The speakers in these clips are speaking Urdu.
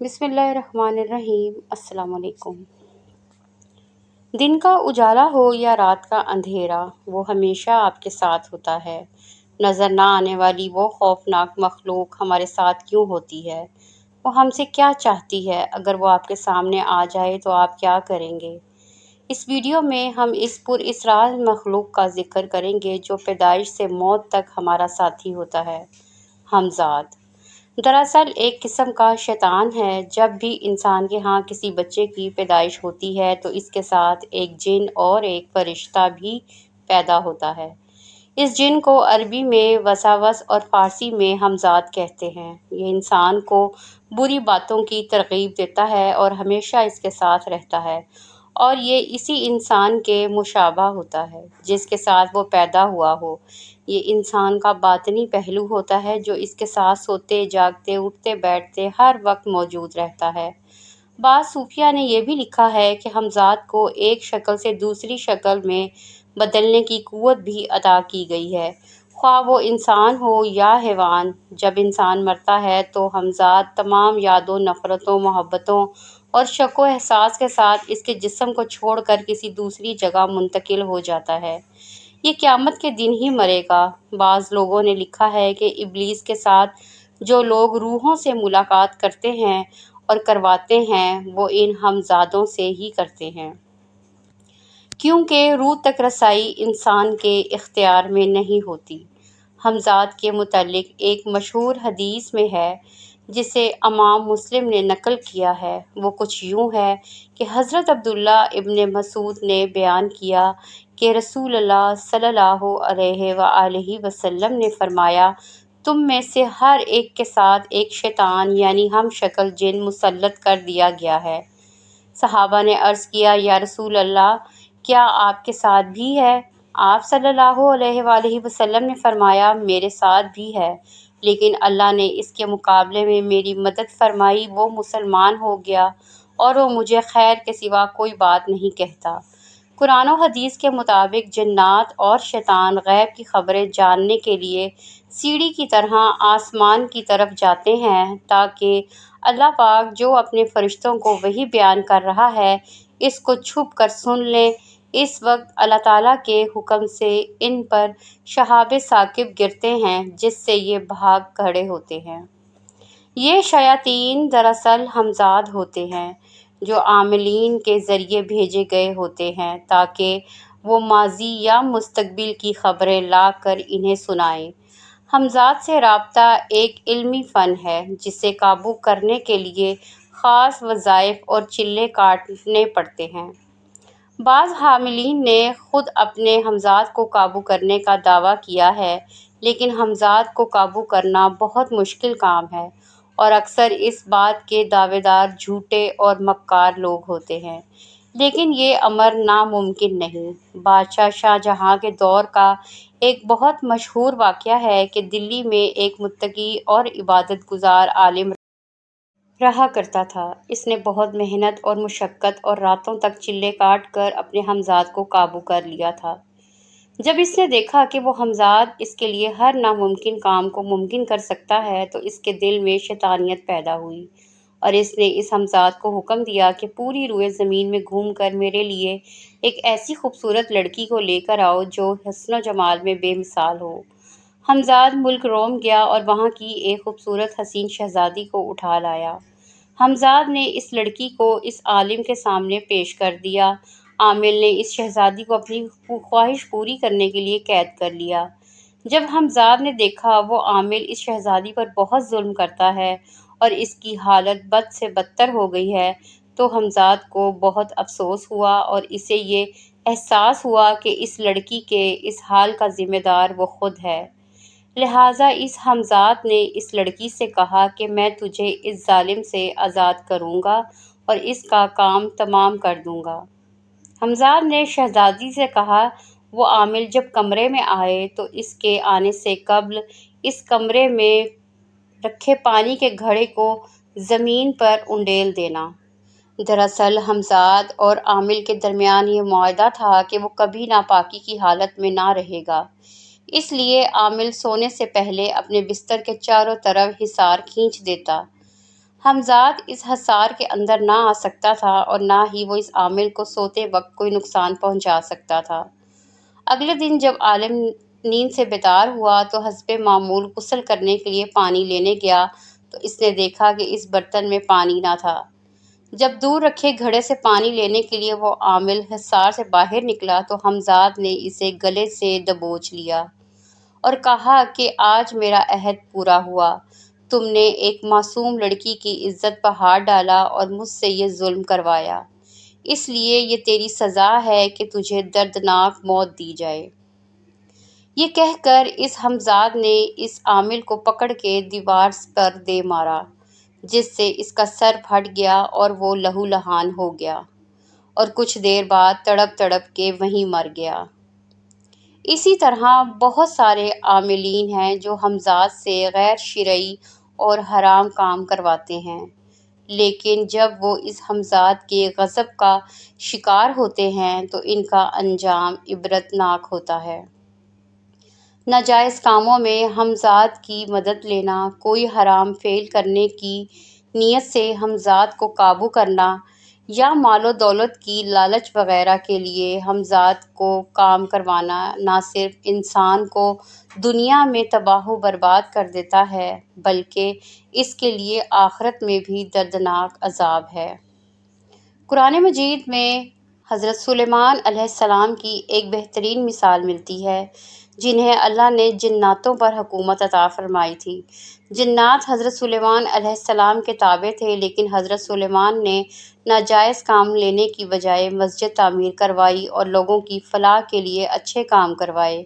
بسم اللہ الرحمن الرحیم۔ السلام علیکم۔ دن کا اجالا ہو یا رات کا اندھیرا، وہ ہمیشہ آپ کے ساتھ ہوتا ہے۔ نظر نہ آنے والی وہ خوفناک مخلوق ہمارے ساتھ کیوں ہوتی ہے؟ وہ ہم سے کیا چاہتی ہے؟ اگر وہ آپ کے سامنے آ جائے تو آپ کیا کریں گے؟ اس ویڈیو میں ہم اس پراسرار مخلوق کا ذکر کریں گے جو پیدائش سے موت تک ہمارا ساتھی ہوتا ہے، ہمزاد۔ دراصل ایک قسم کا شیطان ہے۔ جب بھی انسان کے ہاں کسی بچے کی پیدائش ہوتی ہے تو اس کے ساتھ ایک جن اور ایک فرشتہ بھی پیدا ہوتا ہے۔ اس جن کو عربی میں وسواس اور فارسی میں ہمزاد کہتے ہیں۔ یہ انسان کو بری باتوں کی ترغیب دیتا ہے اور ہمیشہ اس کے ساتھ رہتا ہے، اور یہ اسی انسان کے مشابہ ہوتا ہے جس کے ساتھ وہ پیدا ہوا ہو۔ یہ انسان کا باطنی پہلو ہوتا ہے جو اس کے ساتھ سوتے جاگتے اٹھتے بیٹھتے ہر وقت موجود رہتا ہے۔ بعض صوفیہ نے یہ بھی لکھا ہے کہ ہمزاد کو ایک شکل سے دوسری شکل میں بدلنے کی قوت بھی عطا کی گئی ہے، خواہ وہ انسان ہو یا حیوان۔ جب انسان مرتا ہے تو ہمزاد تمام یادوں، نفرتوں، محبتوں اور شوق و احساس کے ساتھ اس کے جسم کو چھوڑ کر کسی دوسری جگہ منتقل ہو جاتا ہے۔ یہ قیامت کے دن ہی مرے گا۔ بعض لوگوں نے لکھا ہے کہ ابلیس کے ساتھ جو لوگ روحوں سے ملاقات کرتے ہیں اور کرواتے ہیں وہ ان ہمزادوں سے ہی کرتے ہیں، کیونکہ روح تک رسائی انسان کے اختیار میں نہیں ہوتی۔ ہمزاد کے متعلق ایک مشہور حدیث میں ہے جسے امام مسلم نے نقل کیا ہے۔ وہ کچھ یوں ہے کہ حضرت عبداللہ ابن مسعود نے بیان کیا کہ رسول اللہ صلی اللہ علیہ وآلہ وسلم نے فرمایا، تم میں سے ہر ایک کے ساتھ ایک شیطان یعنی ہم شکل جن مسلط کر دیا گیا ہے۔ صحابہ نے عرض کیا، یا رسول اللہ، کیا آپ کے ساتھ بھی ہے؟ آپ صلی اللہ علیہ وآلہ وسلم نے فرمایا، میرے ساتھ بھی ہے، لیکن اللہ نے اس کے مقابلے میں میری مدد فرمائی، وہ مسلمان ہو گیا اور وہ مجھے خیر کے سوا کوئی بات نہیں کہتا۔ قرآن و حدیث کے مطابق جنات اور شیطان غیب کی خبریں جاننے کے لیے سیڑھی کی طرح آسمان کی طرف جاتے ہیں تاکہ اللہ پاک جو اپنے فرشتوں کو وحی بیان کر رہا ہے اس کو چھپ کر سن لیں۔ اس وقت اللہ تعالیٰ کے حکم سے ان پر شہاب ثاقب گرتے ہیں جس سے یہ بھاگ کھڑے ہوتے ہیں۔ یہ شیاطین دراصل ہمزاد ہوتے ہیں جو عاملین کے ذریعے بھیجے گئے ہوتے ہیں تاکہ وہ ماضی یا مستقبل کی خبریں لا کر انہیں سنائیں۔ ہمزاد سے رابطہ ایک علمی فن ہے جسے قابو کرنے کے لیے خاص وظائف اور چلے کاٹنے پڑتے ہیں۔ بعض حاملین نے خود اپنے ہمزاد کو قابو کرنے کا دعویٰ کیا ہے، لیکن ہمزاد کو قابو کرنا بہت مشکل کام ہے اور اکثر اس بات کے دعوے دار جھوٹے اور مکار لوگ ہوتے ہیں، لیکن یہ امر ناممکن نہیں۔ بادشاہ شاہ جہاں کے دور کا ایک بہت مشہور واقعہ ہے کہ دلی میں ایک متقی اور عبادت گزار عالم رہا کرتا تھا۔ اس نے بہت محنت اور مشقت اور راتوں تک چلے کاٹ کر اپنے ہمزاد کو قابو کر لیا تھا۔ جب اس نے دیکھا کہ وہ ہمزاد اس کے لیے ہر ناممکن کام کو ممکن کر سکتا ہے تو اس کے دل میں شیطانیت پیدا ہوئی اور اس نے اس ہمزاد کو حکم دیا کہ پوری روئے زمین میں گھوم کر میرے لیے ایک ایسی خوبصورت لڑکی کو لے کر آؤ جو حسن و جمال میں بے مثال ہو۔ ہمزاد ملک روم گیا اور وہاں کی ایک خوبصورت حسین شہزادی کو اٹھا لایا۔ ہمزاد نے اس لڑکی کو اس عالم کے سامنے پیش کر دیا۔ عامل نے اس شہزادی کو اپنی خواہش پوری کرنے کے لیے قید کر لیا۔ جب ہمزاد نے دیکھا وہ عامل اس شہزادی پر بہت ظلم کرتا ہے اور اس کی حالت بد سے بدتر ہو گئی ہے تو ہمزاد کو بہت افسوس ہوا اور اسے یہ احساس ہوا کہ اس لڑکی کے اس حال کا ذمہ دار وہ خود ہے۔ لہٰذا اس ہمزاد نے اس لڑکی سے کہا کہ میں تجھے اس ظالم سے آزاد کروں گا اور اس کا کام تمام کر دوں گا۔ ہمزاد نے شہزادی سے کہا، وہ عامل جب کمرے میں آئے تو اس کے آنے سے قبل اس کمرے میں رکھے پانی کے گھڑے کو زمین پر انڈیل دینا۔ دراصل ہمزاد اور عامل کے درمیان یہ معاہدہ تھا کہ وہ کبھی ناپاکی کی حالت میں نہ رہے گا، اس لیے عامل سونے سے پہلے اپنے بستر کے چاروں طرف حصار کھینچ دیتا۔ حمزاد اس حصار کے اندر نہ آ سکتا تھا اور نہ ہی وہ اس عامل کو سوتے وقت کوئی نقصان پہنچا سکتا تھا۔ اگلے دن جب عالم نیند سے بیدار ہوا تو حسب معمول غسل کرنے کے لیے پانی لینے گیا تو اس نے دیکھا کہ اس برتن میں پانی نہ تھا۔ جب دور رکھے گھڑے سے پانی لینے کے لیے وہ عامل حصار سے باہر نکلا تو حمزاد نے اسے گلے سے دبوچ لیا اور کہا کہ آج میرا عہد پورا ہوا، تم نے ایک معصوم لڑکی کی عزت پر ہاتھ ڈالا اور مجھ سے یہ ظلم کروایا، اس لیے یہ تیری سزا ہے کہ تجھے دردناک موت دی جائے۔ یہ کہہ کر اس حمزاد نے اس عامل کو پکڑ کے دیوار پر دے مارا، جس سے اس کا سر پھٹ گیا اور وہ لہو لہان ہو گیا اور کچھ دیر بعد تڑپ تڑپ کے وہیں مر گیا۔ اسی طرح بہت سارے عاملین ہیں جو حمزاد سے غیر شرعی اور حرام کام کرواتے ہیں، لیکن جب وہ اس حمزاد کے غضب کا شکار ہوتے ہیں تو ان کا انجام عبرتناک ہوتا ہے۔ ناجائز کاموں میں حمزاد کی مدد لینا، کوئی حرام فعل کرنے کی نیت سے حمزاد کو قابو کرنا یا مال و دولت کی لالچ وغیرہ کے لیے حمزاد کو کام کروانا نہ صرف انسان کو دنیا میں تباہ و برباد کر دیتا ہے بلکہ اس کے لیے آخرت میں بھی دردناک عذاب ہے۔ قرآن مجید میں حضرت سلیمان علیہ السلام کی ایک بہترین مثال ملتی ہے، جنہیں اللہ نے جناتوں پر حکومت عطا فرمائی تھی۔ جنات حضرت سلیمان علیہ السلام کے تابع تھے، لیکن حضرت سلیمان نے ناجائز کام لینے کی بجائے مسجد تعمیر کروائی اور لوگوں کی فلاح کے لیے اچھے کام کروائے۔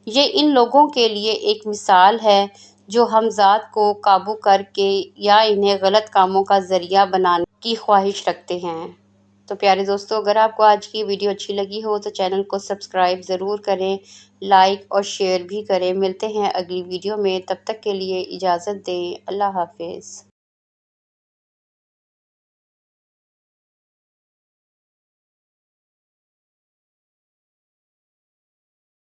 یہ ان لوگوں کے لیے ایک مثال ہے جو حمزاد کو قابو کر کے یا انہیں غلط کاموں کا ذریعہ بنانے کی خواہش رکھتے ہیں۔ تو پیارے دوستو، اگر آپ کو آج کی ویڈیو اچھی لگی ہو تو چینل کو سبسکرائب ضرور کریں، لائک اور شیئر بھی کریں۔ ملتے ہیں اگلی ویڈیو میں، تب تک کے لیے اجازت دیں۔ اللہ حافظ۔